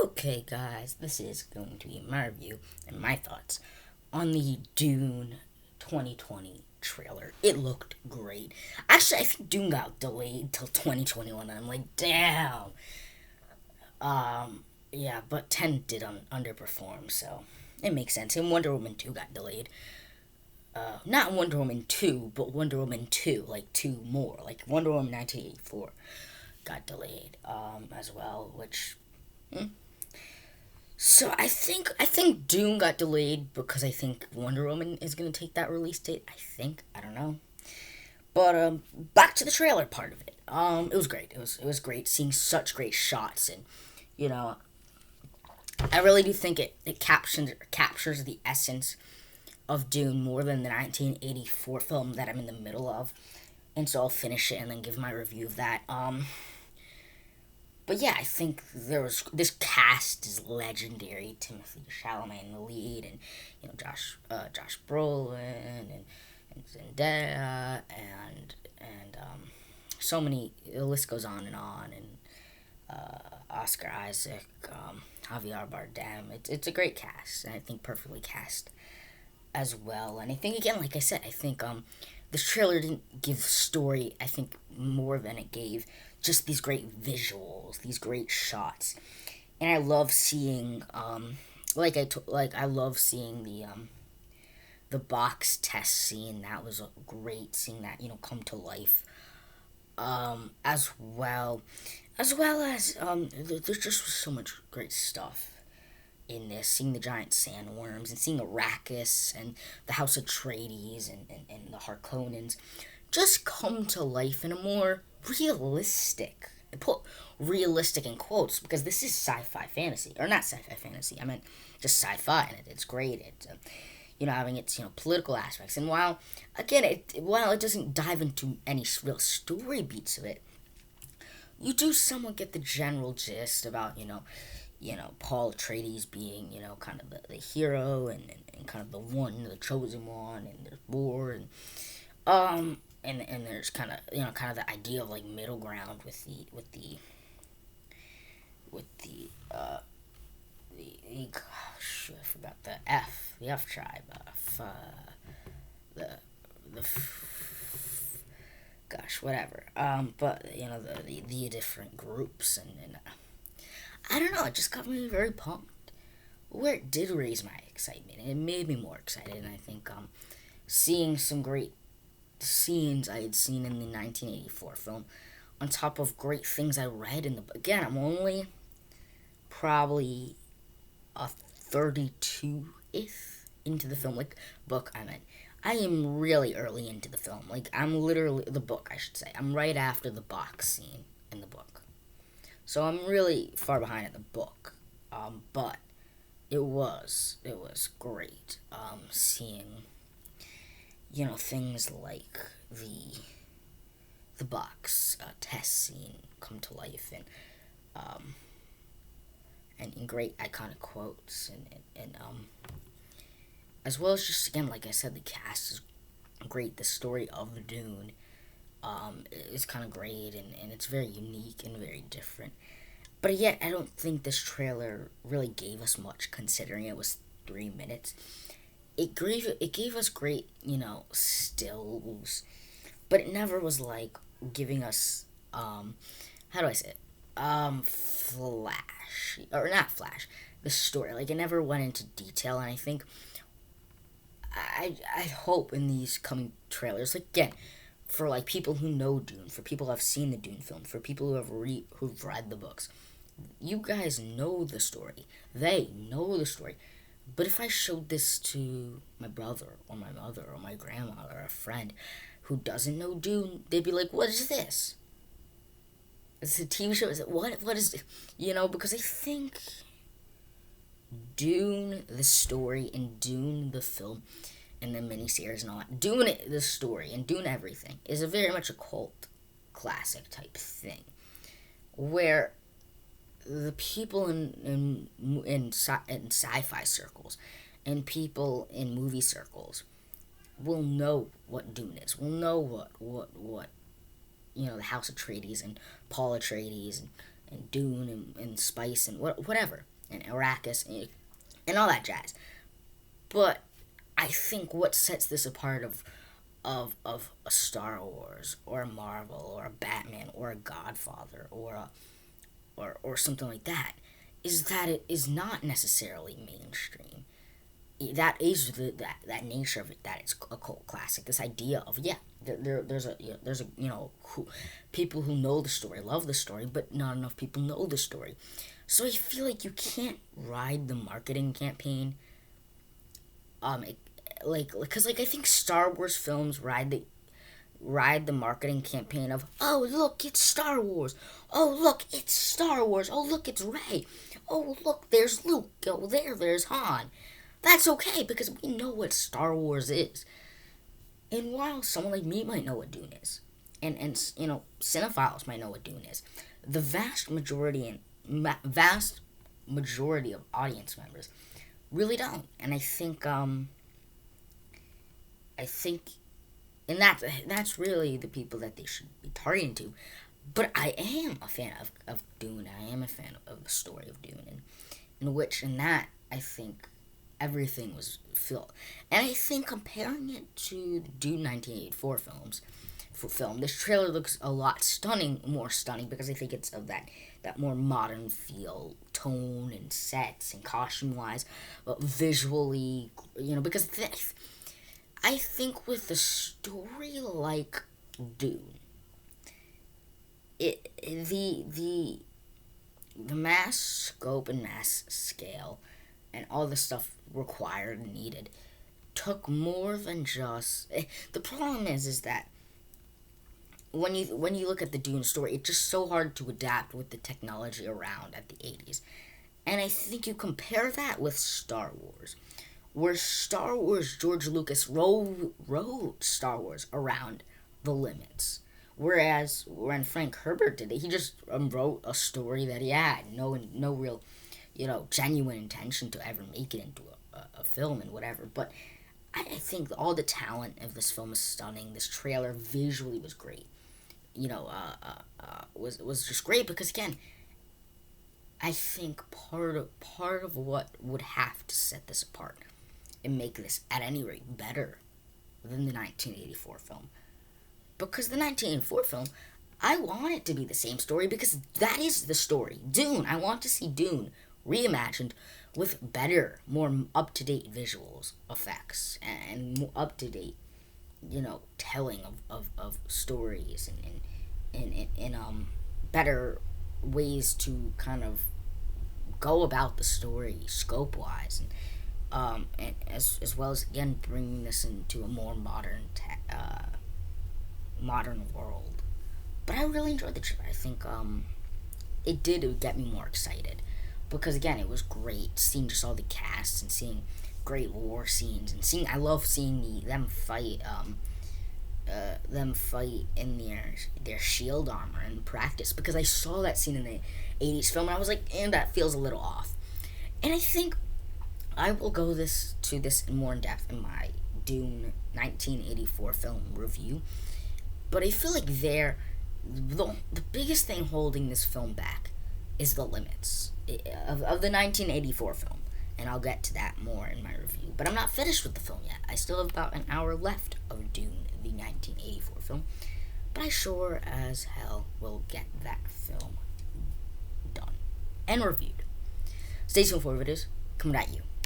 Okay, guys, this is going to be my review and my thoughts on the Dune 2020 trailer. It looked great. Actually, I think Dune got delayed till 2021, and I'm like, damn. Yeah, but 10 did underperform, so it makes sense. And Wonder Woman 2 got delayed. Not Wonder Woman 2, but Wonder Woman 2, like 2 more. Like Wonder Woman 1984 got delayed as well, which. So I think Dune got delayed because I think Wonder Woman is gonna take that release date. I don't know. But back to the trailer part of it. It was great. It was great seeing such great shots, and you know I really do think it captures the essence of Dune more than the 1984 film that I'm in the middle of. And so I'll finish it and then give my review of that. But yeah, I think this cast is legendary. Timothy Chalamet in the lead, and Josh Brolin and Zendaya, and so many. The list goes on, and Oscar Isaac, Javier Bardem. It's a great cast, and I think perfectly cast as well. And I think again, like I said, I think this trailer didn't give story. I think more than it gave just these great visuals, these great shots, and I love seeing I love seeing the box test scene. That was great seeing that come to life. As well as there's just so much great stuff in this, seeing the giant sandworms and seeing Arrakis and the House Atreides and the Harkonnens just come to life in a more realistic. I put realistic in quotes because this is sci-fi fantasy, or not sci-fi fantasy. I meant just sci-fi, and it's great. It's having its political aspects, and while it doesn't dive into any real story beats of it, you do somewhat get the general gist about Paul Atreides being kind of the hero, and kind of the chosen one, and there's war, and there's kind of the idea of like middle ground with gosh, I forgot the F tribe, the the gosh, whatever. But the different groups, and I don't know. It just got me very pumped. Where it did raise my excitement, it made me more excited, and I think seeing some great scenes I had seen in the 1984 film, on top of great things I read in the. Again, I'm only probably a 32th into the film, like book. I am really early into the film. Like I'm literally the book, I should say. I'm right after the box scene in the book, so I'm really far behind in the book. But it was great. Seeing things like the box test scene come to life, um, and in great iconic quotes, and as well as just again, like I said, the cast is great. The story of Dune is kind of great, and it's very unique and very different. But yet, I don't think this trailer really gave us much, considering it was 3 minutes. It gave us great stills, but it never was like giving us how do I say it, flash, or not flash, the story. Like it never went into detail, and I think I hope in these coming trailers, like again, for like people who know Dune, for people who have seen the Dune film, for people who've read the books, you guys know the story. They know the story. But if I showed this to my brother or my mother or my grandma or a friend who doesn't know Dune, they'd be like, "What is this? It's a TV show. Is it what? What is it?" Because I think Dune the story and Dune the film and the miniseries and all that, Dune the story and Dune everything is a very much a cult classic type thing, where the people in sci-fi circles and people in movie circles will know what Dune is. Will know what the House Atreides and Paul Atreides and Dune and Spice and whatever, and Arrakis and all that jazz. But I think what sets this apart of a Star Wars or a Marvel or a Batman or a Godfather or something like that is that it is not necessarily mainstream. That is that nature of it, that it's a cult classic. This idea of, yeah, there's a people who know the story love the story, but not enough people know the story. So I feel like you can't ride the marketing campaign. It, because I think Star Wars films ride the marketing campaign of, oh look, it's Star Wars, oh look, it's Star Wars, oh look, it's Rey, oh look, there's Luke, oh there's Han. That's okay because we know what Star Wars is. And while someone like me might know what Dune is, and cinephiles might know what Dune is, the vast majority of audience members really don't. And I think, and that's really the people that they should be targeting to. But I am a fan of Dune. I am a fan of the story of Dune, and in that I think everything was filled. And I think comparing it to the Dune 1984 film, this trailer looks a lot more stunning because I think it's of that more modern feel, tone and sets and costume wise, but visually, because I think with a story like Dune, the mass scope and mass scale and all the stuff required and needed took more than just. The problem is that when you look at the Dune story, it's just so hard to adapt with the technology around at the 80s. And I think you compare that with Star Wars, where Star Wars, George Lucas wrote Star Wars around the limits. Whereas when Frank Herbert did it, he just wrote a story that he had no real, genuine intention to ever make it into a film and whatever. But I think all the talent of this film is stunning. This trailer visually was great. Was just great because, again, I think part of what would have to set this apart and make this at any rate better than the 1984 film, because the 1984 film, I want it to be the same story because that is the story. Dune, I want to see Dune reimagined with better, more up-to-date visuals, effects, and more up-to-date, telling of stories and better ways to kind of go about the story scope-wise, and as well as, again, bringing this into a more modern world. But I really enjoyed the trip. I think it did get me more excited because, again, it was great seeing just all the casts and seeing great war scenes and I love seeing them fight in their shield armor in practice, because I saw that scene in the 80s film and I was like, that feels a little off. And I think I will go to this more in depth in my Dune 1984 film review. But I feel like the biggest thing holding this film back is the limits of the 1984 film. And I'll get to that more in my review. But I'm not finished with the film yet. I still have about an hour left of Dune, the 1984 film. But I sure as hell will get that film done and reviewed. Stay tuned for videos coming at you.